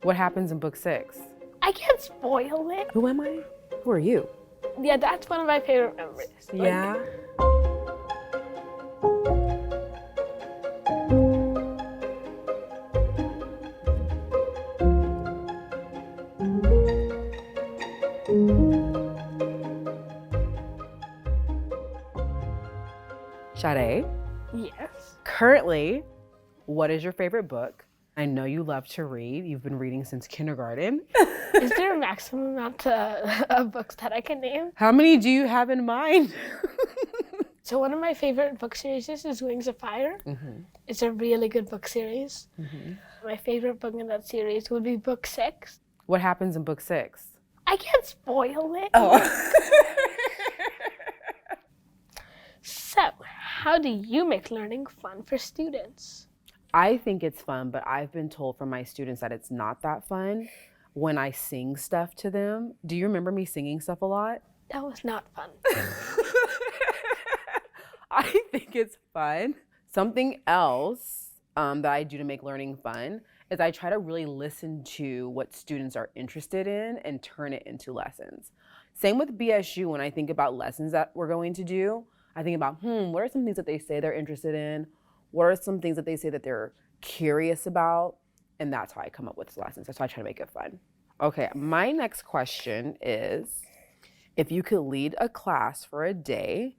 What happens in book 6? I can't spoil it. Who am I? Who are you? Yeah, that's one of my favorite memories. Yeah. Sade, Yes. currently, what is your favorite book? I know you love to read. You've been reading since kindergarten. Is there a maximum amount of books that I can name? How many do you have in mind? So one of my favorite book series is Wings of Fire. Mm-hmm. It's a really good book series. Mm-hmm. My favorite book in that series would be book 6. What happens in book 6? I can't spoil it. Oh. So, how do you make learning fun for students? I think it's fun, but I've been told from my students that it's not that fun when I sing stuff to them. Do you remember me singing stuff a lot? That was not fun. I think it's fun. Something else that I do to make learning fun is I try to really listen to what students are interested in and turn it into lessons. Same with BSU. When I think about lessons that we're going to do, I think about, what are some things that they say they're interested in? What are some things that they say that they're curious about? And that's how I come up with lessons. That's why I try to make it fun. Okay, my next question is, if you could lead a class for a day,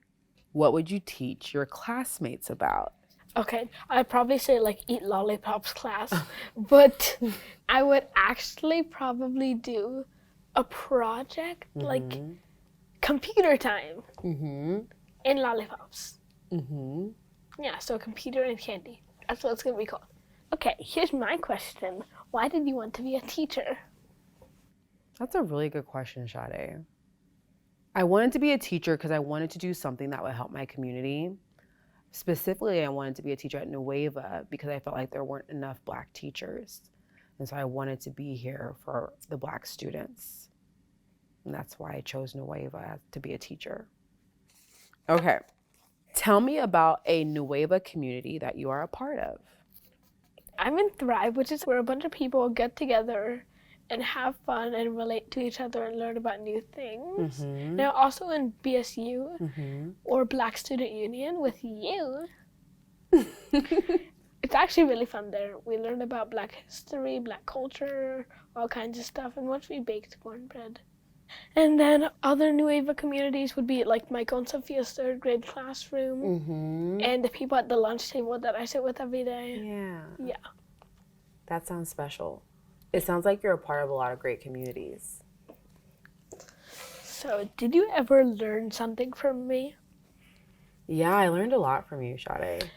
what would you teach your classmates about? Okay, I'd probably say like eat lollipops class, but I would actually probably do a project like computer time and lollipops. Yeah, so computer and candy. That's what it's gonna be called. Okay, here's my question. Why did you want to be a teacher? That's a really good question, Sade. I wanted to be a teacher because I wanted to do something that would help my community. Specifically, I wanted to be a teacher at Nueva because I felt like there weren't enough Black teachers. And so I wanted to be here for the Black students. And that's why I chose Nueva to be a teacher. Okay, tell me about a Nueva community that you are a part of. I'm in Thrive, which is where a bunch of people get together and have fun and relate to each other and learn about new things. Now, also in BSU or Black Student Union with you. It's actually really fun there. We learn about Black history, Black culture, all kinds of stuff. And once we baked cornbread. And then other Nueva communities would be like Michael and Sophia's 3rd grade classroom and the people at the lunch table that I sit with every day. Yeah. That sounds special. It sounds like you're a part of a lot of great communities. So, did you ever learn something from me? Yeah, I learned a lot from you, Sade.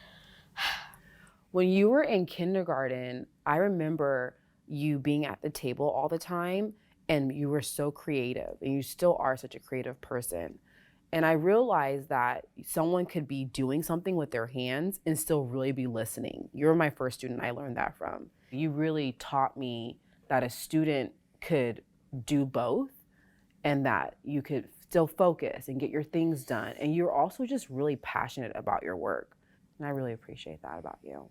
When you were in kindergarten, I remember you being at the table all the time, and you were so creative, and you still are such a creative person. And I realized that someone could be doing something with their hands and still really be listening. You were my first student I learned that from. You really taught me that a student could do both and that you could still focus and get your things done. And you're also just really passionate about your work. And I really appreciate that about you.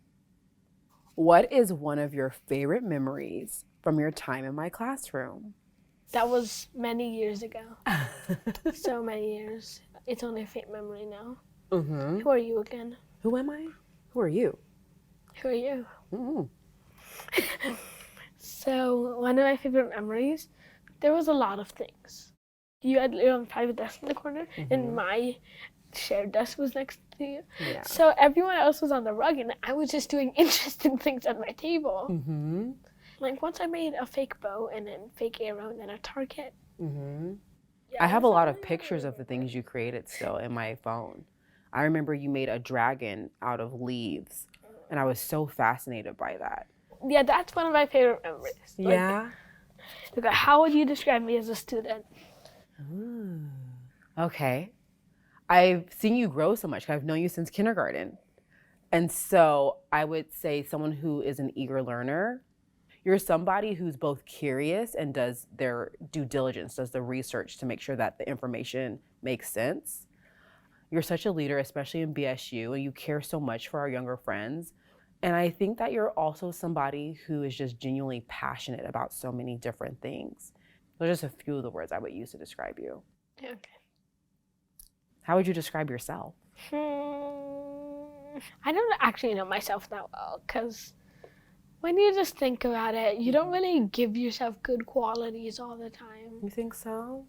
What is one of your favorite memories from your time in my classroom? That was many years ago. So many years. It's only a faint memory now. Who are you again? Who am I? Who are you? Who are you? So, one of my favorite memories, there was a lot of things. You had your own private desk in the corner, and my shared desk was next to you. Yeah. So everyone else was on the rug, and I was just doing interesting things at my table. Like once I made a fake bow, and then fake arrow, and then a target. I have a lot of pictures of the things you created still in my phone. I remember you made a dragon out of leaves, and I was so fascinated by that. Yeah, that's one of my favorite memories. Yeah? Like, how would you describe me as a student? Okay. I've seen you grow so much. I've known you since kindergarten. And so I would say someone who is an eager learner. You're somebody who's both curious and does their due diligence, does the research to make sure that the information makes sense. You're such a leader, especially in BSU, and you care so much for our younger friends. And I think that you're also somebody who is just genuinely passionate about so many different things. Those are just a few of the words I would use to describe you. Okay. How would you describe yourself? I don't actually know myself that well, because when you just think about it, you don't really give yourself good qualities all the time. You think so?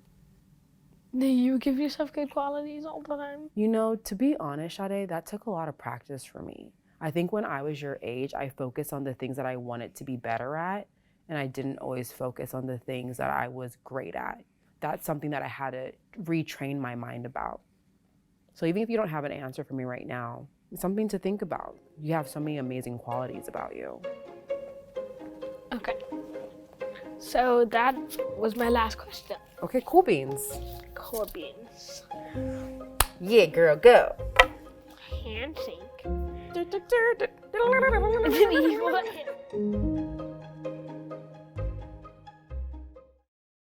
Do you give yourself good qualities all the time? You know, to be honest, Sade, that took a lot of practice for me. I think when I was your age, I focused on the things that I wanted to be better at, and I didn't always focus on the things that I was great at. That's something that I had to retrain my mind about. So even if you don't have an answer for me right now, it's something to think about. You have so many amazing qualities about you. Okay. So that was my last question. Okay, cool beans. Cool beans. Yeah, girl, go. Handshake.